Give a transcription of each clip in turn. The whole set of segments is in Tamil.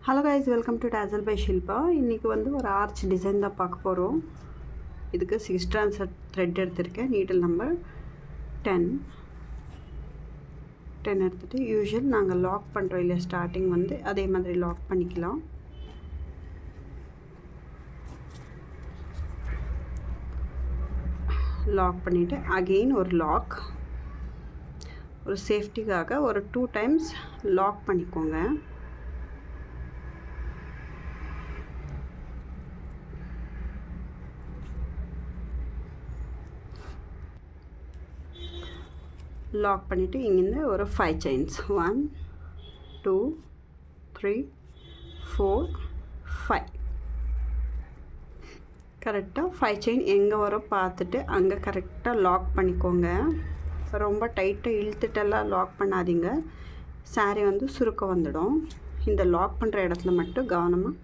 ஹலோ கைஸ், வெல்கம் டு டேசல் பை ஷில்பா. இன்றைக்கி வந்து ஒரு ஆர்ச் டிசைன் தான் பார்க்க போகிறோம். இதுக்கு 6 strands த்ரெட் எடுத்திருக்கேன். நீடில் நம்பர் 10 எடுத்துகிட்டு யூஷுவல் நாங்கள் லாக் பண்ணுறோம் இல்லையா, ஸ்டார்டிங் வந்து அதே மாதிரி லாக் பண்ணிக்கலாம். லாக் பண்ணிவிட்டு அகெயின் ஒரு லாக், ஒரு சேஃப்டிக்காக ஒரு 2 times லாக் பண்ணிக்கோங்க. லாக் பண்ணிவிட்டு இங்கேருந்து ஒரு 5 chains 1 2 3 4 5 கரெக்டாக 5 chain எங்கே வரும் பார்த்துட்டு அங்கே கரெக்டாக லாக் பண்ணிக்கோங்க. ரொம்ப டைட்டாக இழுத்துட்டெல்லாம் லாக் பண்ணாதீங்க, சாரீ வந்து சுருக்கம் வந்துடும். இந்த லாக் பண்ணுற இடத்துல மட்டும் கவனமாக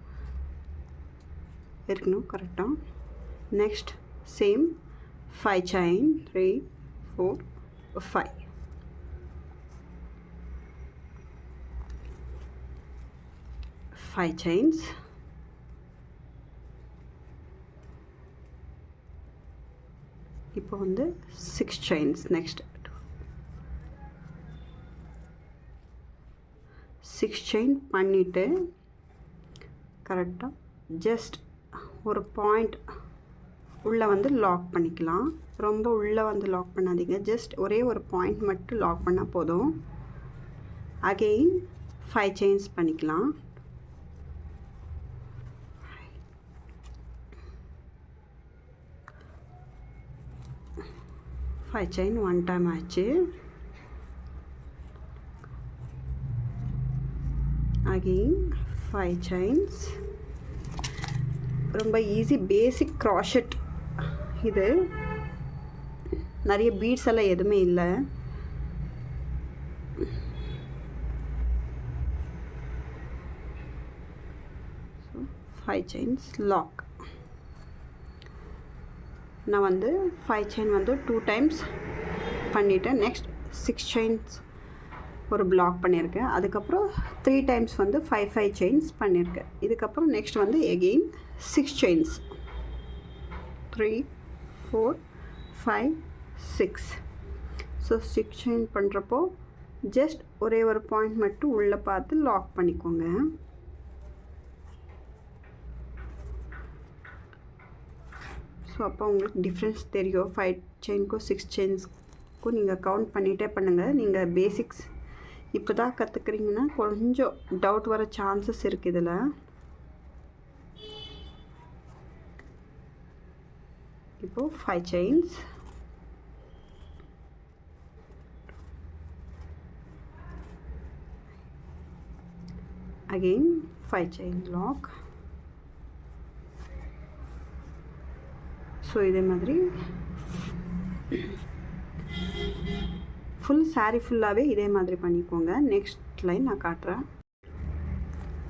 இருக்கணும் கரெக்டாக. Next same 5 chain 3 4 5 chains. இப்போ வந்து 6 chains. நெக்ஸ்ட் 6 chain பண்ணிவிட்டு கரெக்டாக ஜஸ்ட் ஒரு பாயிண்ட் உள்ளே வந்து லாக் பண்ணிக்கலாம். ரொம்ப உள்ளே வந்து லாக் பண்ணாதீங்க, ஜஸ்ட் ஒரே ஒரு பாயிண்ட் மட்டும் லாக் பண்ணால் போதும். அகெயின் 5 chains பண்ணிக்கலாம். 5 chain 1 time ஆச்சு. Again 5 chains. ரொம்ப ஈஸி, பேசிக் crochet. இது நிறைய பீட்ஸ் எல்லாம் எதுவுமே இல்லை. So 5 chains lock. நான் வந்து 5 chain வந்து 2 times பண்ணிவிட்டேன். நெக்ஸ்ட் 6 chains ஒரு பிளாக் பண்ணியிருக்கேன். அதுக்கப்புறம் 3 times வந்து 5 chains பண்ணியிருக்கேன். இதுக்கப்புறம் நெக்ஸ்ட் வந்து எகெயின் 6 chains 3 4 5 6. ஸோ 6 chain பண்ணுறப்போ ஜஸ்ட் ஒரே ஒரு பாயிண்ட் மட்டும் உள்ளே பார்த்து லாக் பண்ணிக்கோங்க. ஸோ அப்போ உங்களுக்கு டிஃப்ரென்ஸ் தெரியும். 5 chainக்கும் 6 chainsக்கும் நீங்கள் கவுண்ட் பண்ணிகிட்டே பண்ணுங்கள். நீங்கள் பேசிக்ஸ் இப்போ தான் கற்றுக்குறீங்கன்னா கொஞ்சம் டவுட் வர சான்சஸ் இருக்குது இதில். இப்போது 5 chains. Again 5 chain lock. So இதே மாதிரி ஃபுல் சாரீ ஃபுல்லாகவே இதே மாதிரி பண்ணிக்கோங்க. நெக்ஸ்ட் லைன் நான் காட்டுறேன்.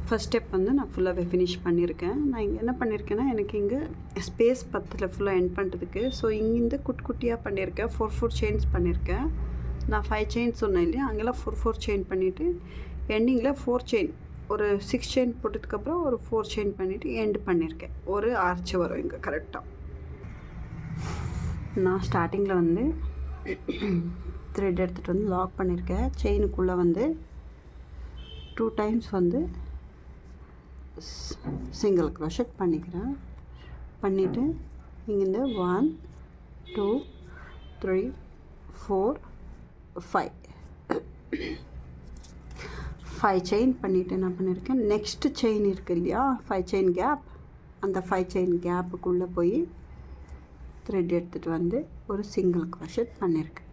ஃபஸ்ட் ஸ்டெப் வந்து நான் ஃபுல்லாகவே ஃபினிஷ் பண்ணியிருக்கேன். நான் இங்கே என்ன பண்ணியிருக்கேன்னா, எனக்கு இங்கே ஸ்பேஸ் பத்தில் ஃபுல்லாக எண்ட் பண்ணுறதுக்கு. ஸோ இங்கேருந்து குட்டியாக பண்ணியிருக்கேன். 4 chains பண்ணியிருக்கேன். நான் 5 chains சொன்னேன் இல்லையா, அங்கெல்லாம் 4 chain பண்ணிவிட்டு எண்டிங்கில் 4 chain ஒரு 6 chain போட்டதுக்கப்புறம் ஒரு 4 chain பண்ணிவிட்டு எண்டு பண்ணியிருக்கேன். ஒரு ஆர்ச் வரும் இங்கே கரெக்டாக. நான் ஸ்டார்டிங்கில் வந்து த்ரெட் எடுத்துகிட்டு வந்து லாக் பண்ணியிருக்கேன். செயினுக்குள்ளே வந்து 2 times வந்து சிங்கிள் crochet பண்ணிக்கிறேன். பண்ணிவிட்டு இங்கேருந்து 1 2 3 4 5 chain பண்ணிவிட்டு என்ன பண்ணியிருக்கேன், நெக்ஸ்ட் செயின் இருக்குது இல்லையா, 5 chain கேப், அந்த 5 chain கேப்புக்குள்ளே போய் த்ரெட் எடுத்துகிட்டு வந்து ஒரு சிங்கிள் crochet பண்ணியிருக்கேன்.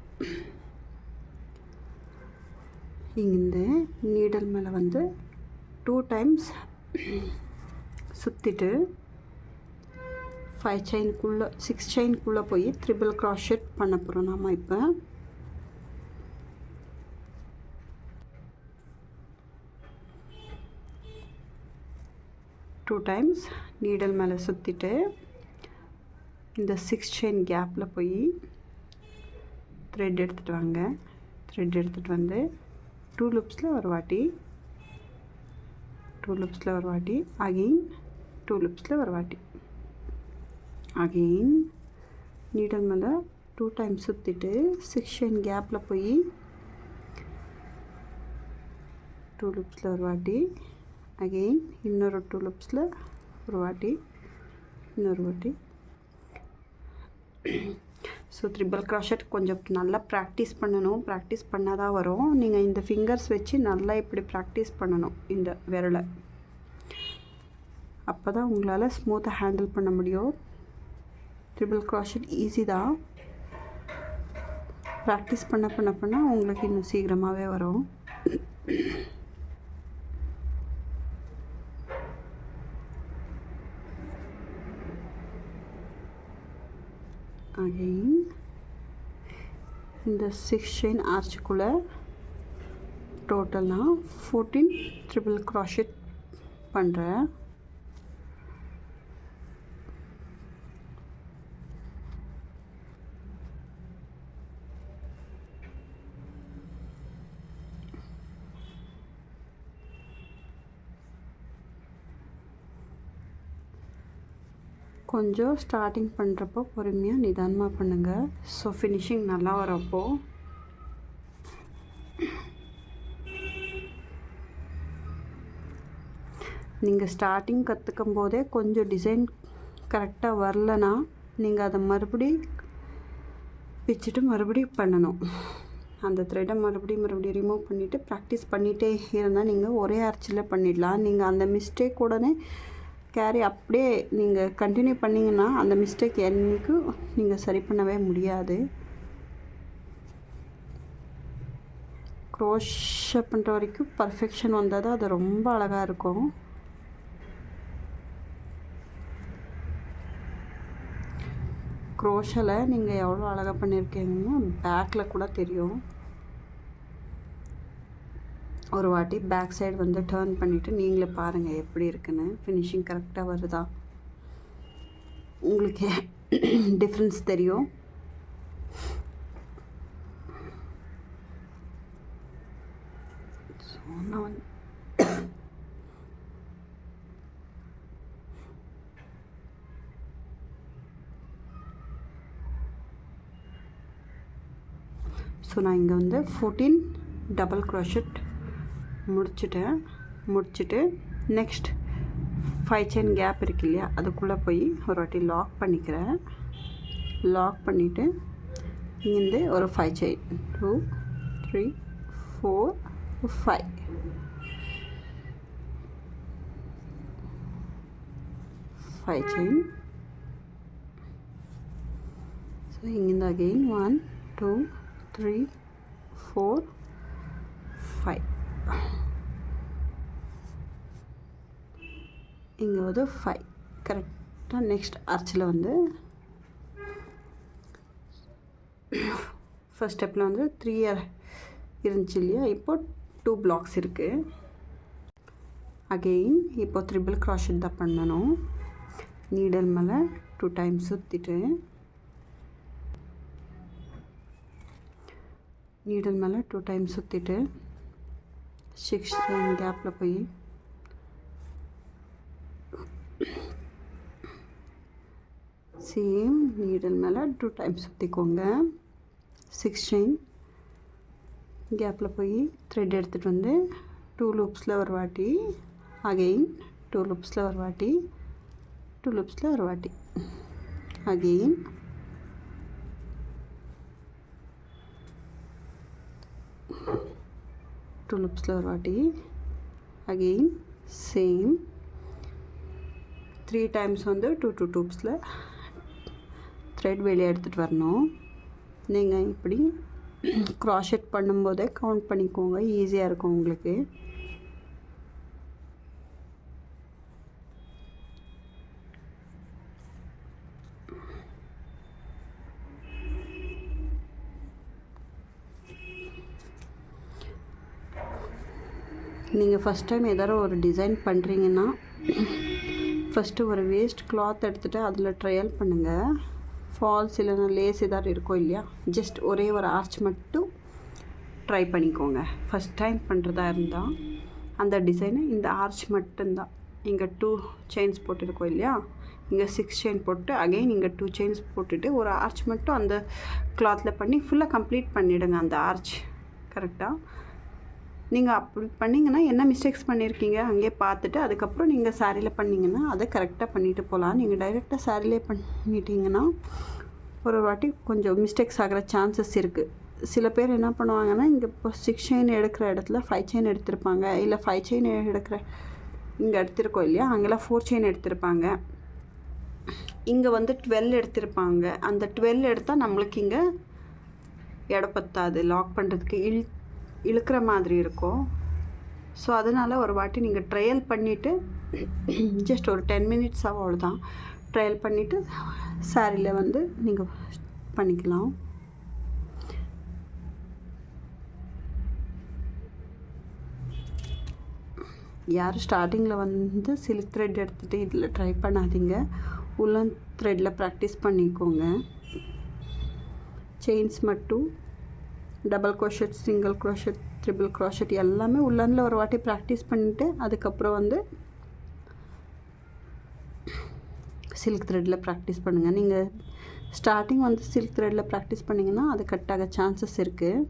இங்கேருந்து நீடல் மேலே வந்து 2 times சுற்றிட்டு 5 chainக்குள்ளே 6 chainக்குள்ளே போய் ட்ரிபிள் crochet பண்ண போகிறோம் நாம். இப்போ டூ டைம்ஸ் நீடல் மேலே சுற்றிட்டு இந்த 6 chain கேப்பில் போய் த்ரெட் எடுத்துகிட்டு வாங்க. த்ரெட் எடுத்துகிட்டு வந்து 2 லூப்ஸில் ஒரு வாட்டி 2 லூப்ஸில் ஒரு வாட்டி, அகெயின் 2 லூப்ஸில் ஒரு வாட்டி, அகெயின் நீடல் மேலே 2 டைம்ஸ் சுற்றிட்டு 6 செயின் கேப்பில் போய் 2 லூப்ஸில் ஒரு வாட்டி, அகெயின் இன்னொரு 2 லூப்ஸில் ஒரு வாட்டி, இன்னொரு வாட்டி. ஸோ ட்ரிபிள் க்ராஷட் கொஞ்சம் நல்லா ப்ராக்டிஸ் பண்ணணும். ப்ராக்டிஸ் பண்ணால் தான் வரும். நீங்கள் இந்த ஃபிங்கர்ஸ் வச்சு நல்லா இப்படி ப்ராக்டிஸ் பண்ணணும் இந்த விரலை. அப்போ தான் உங்களால் ஸ்மூத்தாக ஹேண்டில் பண்ண முடியும். ட்ரிபிள் க்ராஷட் ஈஸி தான். ப்ராக்டிஸ் பண்ண உங்களுக்கு இன்னும் சீக்கிரமாகவே வரும். அகெயின் இந்த 6 செயின் ஆர்ச்சுக்குள்ளே டோட்டல் நான் 14 ட்ரிபிள் க்ராஷட் பண்ணுறேன். கொஞ்சம் ஸ்டார்டிங் பண்ணுறப்போ பொறுமையாக நிதானமாக பண்ணுங்கள். ஸோ ஃபினிஷிங் நல்லா வரப்போ நீங்கள் ஸ்டார்டிங் கற்றுக்கும் போதே கொஞ்சம் டிசைன் கரெக்டாக வரலனா நீங்கள் அதை பிச்சுட்டு மறுபடியும் பண்ணணும். அந்த த்ரெட்டை மறுபடியும் ரிமூவ் பண்ணிவிட்டு ப்ராக்டிஸ் பண்ணிகிட்டே இருந்தால் நீங்கள் ஒரே ஆர்ச்சில் பண்ணிடலாம். நீங்கள் அந்த மிஸ்டேக் உடனே கேரி அப்படியே நீங்கள் கண்டினியூ பண்ணிங்கன்னா அந்த மிஸ்டேக் என்றைக்கும் நீங்கள் சரி பண்ணவே முடியாது. க்ரோஷே பண்ணுற வரைக்கும் பர்ஃபெக்ஷன் வந்தால் தான் அது ரொம்ப அழகாக இருக்கும். க்ரோஷில் நீங்கள் எவ்வளோ அழகாக பண்ணியிருக்கீங்கன்னா பேக்கில் கூட தெரியும். ஒரு வாட்டி பேக் சைடு வந்து டர்ன் பண்ணிவிட்டு நீங்களே பாருங்கள் எப்படி இருக்குன்னு. ஃபினிஷிங் கரெக்டாக வருதா உங்களுக்கு டிஃப்ரென்ஸ் தெரியும். ஸோ நான் இங்கே வந்து 14 டபுள் க்ரோஷட் முடிச்சுட்டு நெக்ஸ்ட் 5 செயின் கேப் இருக்கு இல்லையா, அதுக்குள்ளே போய் ஒரு வாட்டி லாக் பண்ணிக்கிறேன். லாக் பண்ணிவிட்டு இங்கேருந்து ஒரு 5 செயின் 2 3 4 5 செயின். ஸோ இங்கேருந்து அகெயின் 1 2 3 4 5. இங்கே வந்து 5 கரெக்டாக. நெக்ஸ்ட் ஆர்ச்சில் வந்து ஃபர்ஸ்ட் ஸ்டெப்பில் வந்து 3 இருந்துச்சு இல்லையா, இப்போ 2 பிளாக்ஸ் இருக்குது. அகெயின் இப்போ ட்ரிபிள் க்ராஷட் தான் பண்ணணும். நீடல் மேலே 2 டைம்ஸ் சுற்றிட்டு நீடல் மேலே 2 டைம்ஸ் சுற்றிட்டு 6 செயின் கேப்பில் போய் சேம் நீடல் மேலே 2 டைம்ஸ் சுற்றிக்கோங்க. 6 செயின் கேப்பில் போய் த்ரெட் எடுத்துகிட்டு வந்து 2 லூப்ஸில் ஒரு வாட்டி, அகெயின் 2 லூப்ஸில் ஒரு வாட்டி, 2 லூப்ஸில் ஒரு வாட்டி, அகெயின் 2 லூப்ஸில் ஒரு வாட்டி, அகெயின் சேம் 3 டைம்ஸ் வந்து 2 லூப்ஸில் த்ரெட் வெளியே எடுத்துகிட்டு வரணும். நீங்கள் இப்படி க்ராஷெட் பண்ணும்போதே கவுண்ட் பண்ணிக்கோங்க, ஈஸியாக இருக்கும் உங்களுக்கு. நீங்கள் ஃபஸ்ட் டைம் ஏதாவது ஒரு டிசைன் பண்ணுறீங்கன்னா ஃபஸ்ட்டு ஒரு வேஸ்ட் கிளாத் எடுத்துகிட்டு அதில் ட்ரையல் பண்ணுங்கள். ஃபால்ஸ் இல்லைன்னா லேஸ் ஏதாவது இருக்கும் இல்லையா, ஜஸ்ட் ஒரே ஒரு ஆர்ச் மட்டும் ட்ரை பண்ணிக்கோங்க ஃபஸ்ட் டைம் பண்ணுறதா இருந்தால். அந்த டிசைனு இந்த ஆர்ச் மட்டும்தான். இங்கே 2 செயின்ஸ் போட்டுருக்கோம் இல்லையா, இங்கே 6 செயின் போட்டு அகைன் இங்கே 2 செயின்ஸ் போட்டுட்டு ஒரு ஆர்ச் மட்டும் அந்த கிளாத்தில் பண்ணி ஃபுல்லாக கம்ப்ளீட் பண்ணிவிடுங்க அந்த ஆர்ச். கரெக்டாக நீங்கள் அப்படி பண்ணிங்கன்னா என்ன மிஸ்டேக்ஸ் பண்ணியிருக்கீங்க அங்கேயே பார்த்துட்டு அதுக்கப்புறம் நீங்கள் சாரியில் பண்ணிங்கன்னா அதை கரெக்டாக பண்ணிவிட்டு போகலாம். நீங்கள் டைரெக்டாக சாரிலே பண்ணிட்டீங்கன்னா ஒரு வாட்டி கொஞ்சம் மிஸ்டேக்ஸ் ஆகிற சான்சஸ் இருக்குது. சில பேர் என்ன பண்ணுவாங்கன்னா, இங்கே இப்போ 6 செயின் எடுக்கிற இடத்துல 5 செயின் எடுத்திருப்பாங்க, இல்லை 5 செயின் எடுக்கிற இங்கே எடுத்திருக்கோம் இல்லையா, அங்கெல்லாம் 4 செயின் எடுத்திருப்பாங்க, இங்கே வந்து 12 எடுத்திருப்பாங்க. அந்த 12 எடுத்தால் நம்மளுக்கு இங்கே இடம் பத்தாது, லாக் பண்ணுறதுக்கு இழுக்கிற மாதிரி இருக்கும். ஸோ அதனால் ஒரு வாட்டி நீங்கள் ட்ரையல் பண்ணிவிட்டு ஜஸ்ட் ஒரு 10 மினிட்ஸ் அவ்வளோதான், ட்ரையல் பண்ணிவிட்டு சாரியில் வந்து நீங்கள் பண்ணிக்கலாம். யாரும் ஸ்டார்டிங்கில் வந்து சில்க் த்ரெட் எடுத்துகிட்டு இதில் ட்ரை பண்ணாதீங்க, உல்லன் த்ரெட்டில் ப்ராக்டிஸ் பண்ணிக்கோங்க. செயின்ஸ் மட்டும் double crochet, single crochet, triple crochet எல்லாமே உள்ளனில் ஒரு வாட்டி ப்ராக்டிஸ் பண்ணிவிட்டு அதுக்கப்புறம் வந்து சில்க் த்ரெட்டில் ப்ராக்டிஸ் பண்ணுங்கள். நீங்கள் ஸ்டார்டிங் வந்து சில்க் த்ரெட்டில் ப்ராக்டிஸ் பண்ணிங்கன்னா அது கட் ஆக சான்சஸ் இருக்குது.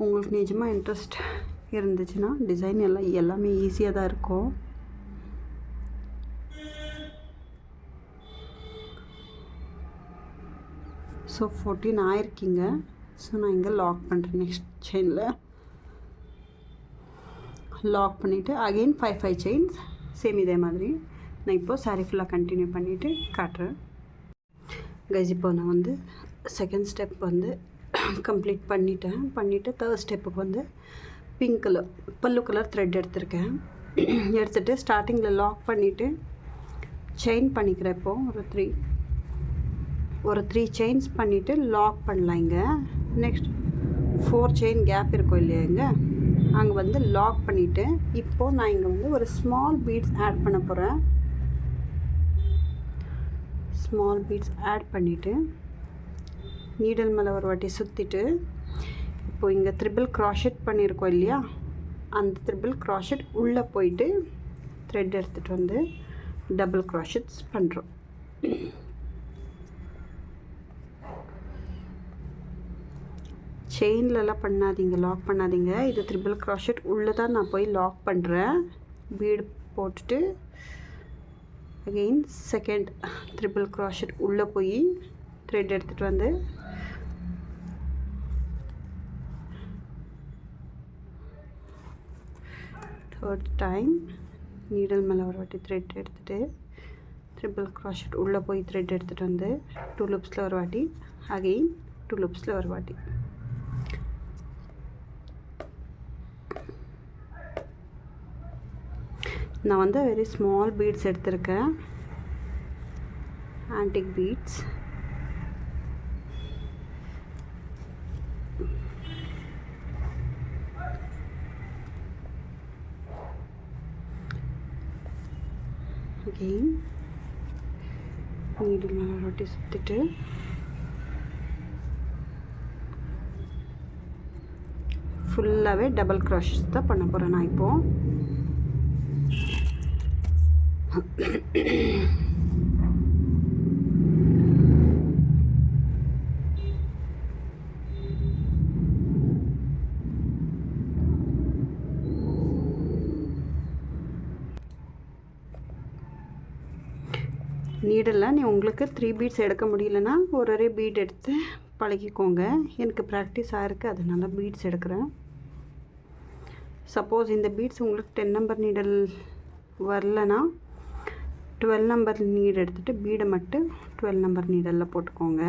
உங்களுக்கு நிஜமாக இன்ட்ரெஸ்ட் இருந்துச்சுன்னா டிசைன் எல்லாமே ஈஸியாக தான் இருக்கும். ஸோ 14 ஆயிருக்கீங்க. ஸோ நான் இங்கே லாக் பண்ணுறேன். நெக்ஸ்ட் செயினில் லாக் பண்ணிவிட்டு அகெயின் 5 செயின்ஸ் சேம் இதே மாதிரி நான் இப்போது சாரீ ஃபுல்லாக கண்டினியூ பண்ணிவிட்டு காட்டுறேன். கைஸ் இப்போ நான் வந்து செகண்ட் ஸ்டெப் வந்து கம்ப்ளீட் பண்ணிவிட்டு தேர்ட் ஸ்டெப்புக்கு வந்து பிங்க் கலர் பல்லு கலர் த்ரெட் எடுத்திருக்கேன். எடுத்துகிட்டு ஸ்டார்டிங்கில் லாக் பண்ணிவிட்டு செயின் பண்ணிக்கிறேன். இப்போது ஒரு த்ரீ செயின்ஸ் பண்ணிவிட்டு லாக் பண்ணலாம். இங்கே நெக்ஸ்ட் 4 செயின் கேப் இருக்கும் இல்லையா, இங்கே அங்கே வந்து லாக் பண்ணிவிட்டு இப்போது நான் இங்கே வந்து ஒரு ஸ்மால் பீட்ஸ் ஆட் பண்ண போகிறேன். ஸ்மால் பீட்ஸ் ஆட் பண்ணிவிட்டு நீடல் மேலே ஒரு வாட்டி சுற்றிட்டு இப்போது இங்கே ட்ரிபிள் க்ராஷெட் பண்ணியிருக்கோம் இல்லையா, அந்த ட்ரிபிள் க்ராஷெட் உள்ளே போயிட்டு த்ரெட் எடுத்துகிட்டு வந்து டபுள் க்ராஷெட்ஸ் பண்ணுறோம். செயின்லலாம் பண்ணாதீங்க, லாக் பண்ணாதீங்க. இது ட்ரிபிள் க்ராஷெட் உள்ளே தான் நான் போய் லாக் பண்ணுறேன். பீடு போட்டுட்டு அகெயின் செகண்ட் ட்ரிபிள் க்ராஷெட் உள்ளே போய் த்ரெட் எடுத்துகிட்டு வந்து தேர்ட் டைம் நீடல் மேலே ஒரு வாட்டி த்ரெட் எடுத்துகிட்டு ட்ரிபிள் க்ராஷெட் உள்ளே போய் த்ரெட் எடுத்துகிட்டு வந்து 2 லூப்ஸில் ஒரு வாட்டி அகெயின் 2 லூப்ஸில் ஒரு வாட்டி. நான் வந்து வெரி ஸ்மால் பீட்ஸ் எடுத்திருக்கேன், ஆன்டிக் பீட்ஸ். அகெயின் நீடில் மேலே ரொட்டி சுற்றிட்டு ஃபுல்லாகவே டபுள் க்ராஷஸ் தான் பண்ண போகிறேன் நான் இப்போது. நீடெல்லாம் உங்களுக்கு 3 பீட்ஸ் எடுக்க முடியலன்னா ஒரு பீட் எடுத்து பழகிக்கோங்க. எனக்கு ப்ராக்டிஸ் ஆகிருக்கு, அதனால பீட்ஸ் எடுக்கிறேன். சப்போஸ் இந்த பீட்ஸ் உங்களுக்கு 10 நம்பர் நீடல் வரலனா 12 நம்பர் நீட் எடுத்துகிட்டு பீடை மட்டும் 12 நம்பர் நீடலில் போட்டுக்கோங்க.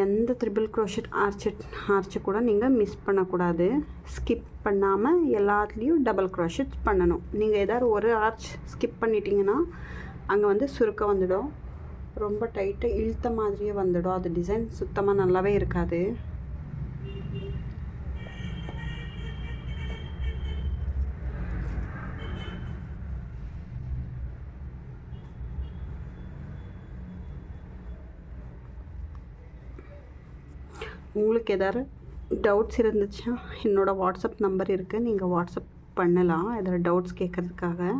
எந்த ட்ரிபிள் க்ரோஷெட் ஆர்ச்சு கூட நீங்கள் மிஸ் பண்ணக்கூடாது. ஸ்கிப் பண்ணாமல் எல்லாத்துலேயும் டபுள் க்ரோஷெட் பண்ணணும். நீங்கள் ஏதாவது ஒரு ஆர்ச் ஸ்கிப் பண்ணிட்டீங்கன்னா அங்கே வந்து சுருக்கம் வந்துடும், ரொம்ப டைட்டாக இழுத்த மாதிரியே வந்துடும், அது டிசைன் சுத்தமாக நல்லாவே இருக்காது. உங்களுக்கு எதாவது டவுட்ஸ் இருந்துச்சுன்னா என்னோடய வாட்ஸ்அப் நம்பர் இருக்குது, நீங்கள் வாட்ஸ்அப் பண்ணலாம் எதாவது டவுட்ஸ் கேட்குறதுக்காக.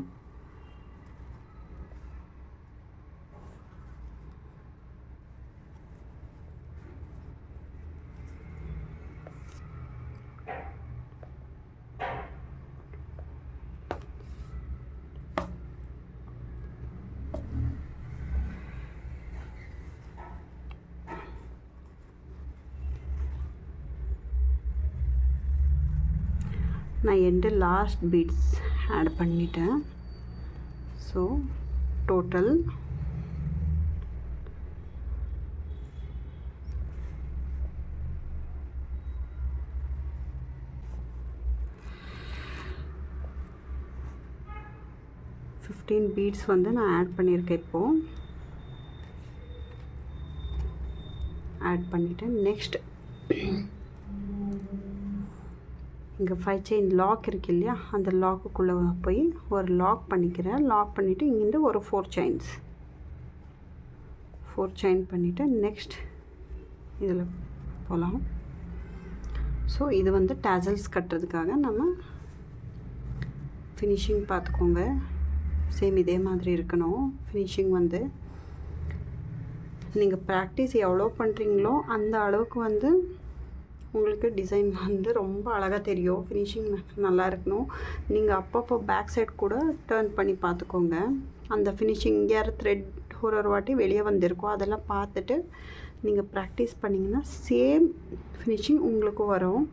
நான் எண்டு லாஸ்ட் பீட்ஸ் ஆட் பண்ணிட்டேன். ஸோ டோட்டல் பீட்ஸ் வந்து நான் ஆட் பண்ணியிருக்கேன். இப்போது ஆட் பண்ணிவிட்டேன். நெக்ஸ்ட் இங்கே 5 செயின் லாக் இருக்கு இல்லையா, அந்த லாக்குக்குள்ளே போய் ஒரு லாக் பண்ணிக்கிறேன். லாக் பண்ணிவிட்டு இங்கேருந்து ஒரு 4 செயின் பண்ணிவிட்டு நெக்ஸ்ட் இதில் போகலாம். ஸோ இது வந்து டேசல்ஸ் கட்டுறதுக்காக நம்ம ஃபினிஷிங் பார்த்துக்கோங்க. சேம் இதே மாதிரி இருக்கணும் ஃபினிஷிங். வந்து நீங்கள் ப்ராக்டிஸ் எவ்வளோ பண்ணுறீங்களோ அந்த அளவுக்கு வந்து உங்களுக்கு டிசைன் வந்து ரொம்ப அழகாக தெரியும். ஃபினிஷிங் நல்லா இருக்கணும். நீங்கள் அப்பப்போ பேக் சைட் கூட டர்ன் பண்ணி பார்த்துக்கோங்க. அந்த ஃபினிஷிங் யார் த்ரெட் ஒரு வாட்டி வெளியே வந்திருக்கோ அதெல்லாம் பார்த்துட்டு நீங்கள் ப்ராக்டிஸ் பண்ணிங்கன்னா சேம் ஃபினிஷிங் உங்களுக்கும் வரும்.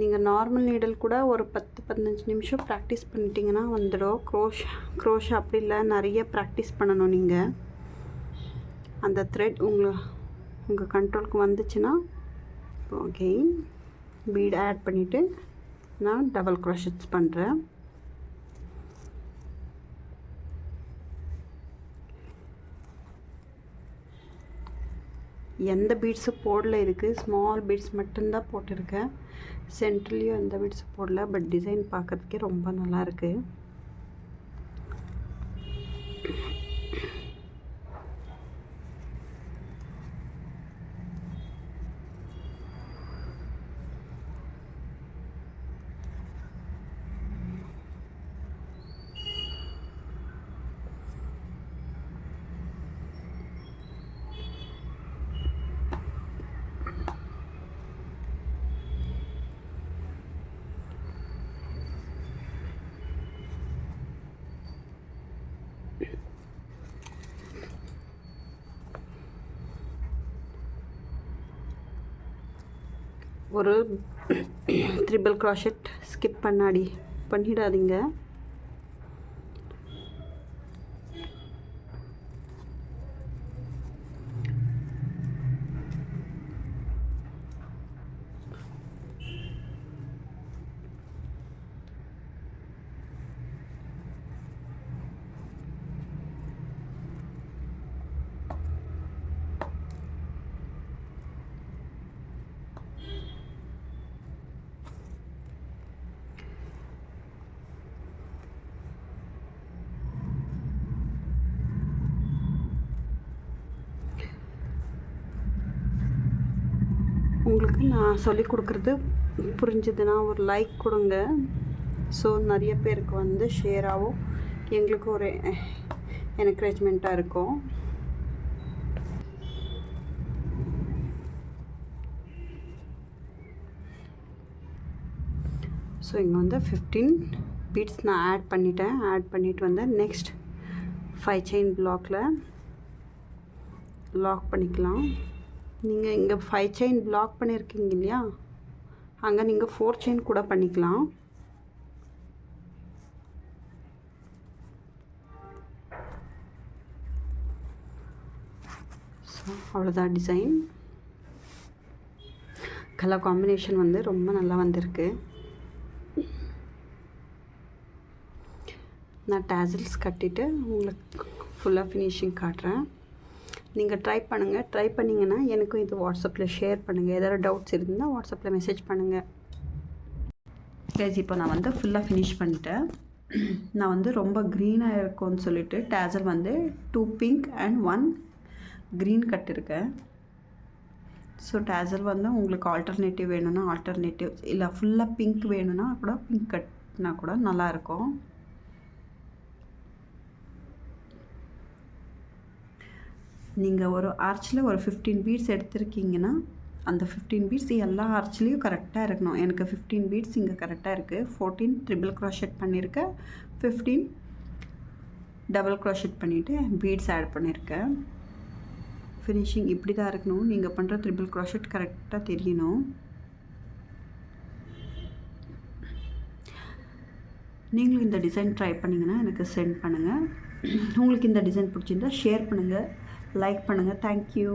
நீங்கள் நார்மல் நீடல் கூட ஒரு 10-15 நிமிஷம் ப்ராக்டிஸ் பண்ணிட்டீங்கன்னா வந்துடும். க்ரோஷ் அப்படி இல்லை, நிறைய ப்ராக்டிஸ் பண்ணணும். நீங்கள் அந்த த்ரெட் உங்கள் கண்ட்ரோலுக்கு வந்துச்சுன்னா ஓகே பீட் ஆட் பண்ணிவிட்டு நான் டபுள் க்ரோஷெட்ஸ் பண்ணுறேன். எந்த பீட்ஸும் போடல, இதுக்கு ஸ்மால் பீட்ஸ் மட்டும்தான் போட்டிருக்கேன். சென்ட்ரலையும் எந்த பீட்ஸும் போடல. பட் டிசைன் பார்க்குறதுக்கே ரொம்ப நல்லாயிருக்கு. ஒரு ட்ரிபிள் க்ராஷெட் ஸ்கிப் பண்ணிடாதீங்க. உங்களுக்கு நான் சொல்லி கொடுக்குறது புரிஞ்சுதுன்னா ஒரு லைக் கொடுங்க. ஸோ நிறைய பேருக்கு வந்து ஷேர் ஆகும், எங்களுக்கு ஒரு என்கரேஜ்மெண்ட்டாக இருக்கும். ஸோ இங்கே வந்து 15 பீட்ஸ் நான் ஆட் பண்ணிவிட்டு வந்து நெக்ஸ்ட் 5 செயின் பிளாக்கில் லாக் பண்ணிக்கலாம். நீங்கள் இங்கே 5 செயின் பிளாக் பண்ணியிருக்கீங்க இல்லையா, அங்கே நீங்கள் 4 செயின் கூட பண்ணிக்கலாம். ஸோ அவ்வளோதான் டிசைன். கலர் காம்பினேஷன் வந்து ரொம்ப நல்லா வந்திருக்கு. நான் டேசல்ஸ் கட்டிட்டு உங்களுக்கு ஃபுல்லாக ஃபினிஷிங் காட்டுறேன். நீங்கள் ட்ரை பண்ணுங்கள். ட்ரை பண்ணிங்கன்னா எனக்கும் இது வாட்ஸ்அப்பில் ஷேர் பண்ணுங்கள். ஏதாவது டவுட்ஸ் இருந்தால் வாட்ஸ்அப்பில் மெசேஜ் பண்ணுங்கள். கைஸ் இப்போ நான் வந்து ஃபுல்லாக ஃபினிஷ் பண்ணிட்டேன். நான் வந்து ரொம்ப க்ரீனாக இருக்கும்னு சொல்லிட்டு டேசல் வந்து 2 பிங்க் அண்ட் 1 க்ரீன் கட்டியிருக்கேன். ஸோ டேசல் வந்து உங்களுக்கு ஆல்டர்னேட்டிவ் வேணும்னா ஆல்டர்னேட்டிவ், இல்லை ஃபுல்லாக பிங்க் வேணும்னா கூட பிங்க் கட்டினா கூட நல்லாயிருக்கும். நீங்கள் ஒரு ஆர்ச்சில் ஒரு 15 பீட்ஸ் எடுத்திருக்கீங்கன்னா அந்த 15 பீட்ஸ் எல்லா ஆர்ச்லேயும் கரெக்டாக இருக்கணும். எனக்கு 15 பீட்ஸ் இங்கே கரெக்டாக இருக்குது. 14 ட்ரிபிள் க்ரோஷெட் பண்ணியிருக்கேன், 15 டபுள் க்ரோஷெட் பண்ணிவிட்டு பீட்ஸ் ஆட் பண்ணியிருக்கேன். ஃபினிஷிங் இப்படி தான் இருக்கணும். நீங்கள் பண்ணுற ட்ரிபிள் க்ரோஷெட் கரெக்டாக தெரியணும். நீங்களும் இந்த டிசைன் ட்ரை பண்ணிங்கன்னா எனக்கு சென்ட் பண்ணுங்கள். உங்களுக்கு இந்த டிசைன் பிடிச்சிருந்தா ஷேர் பண்ணுங்கள், லைக் பண்ணுங்கள். தேங்க்யூ.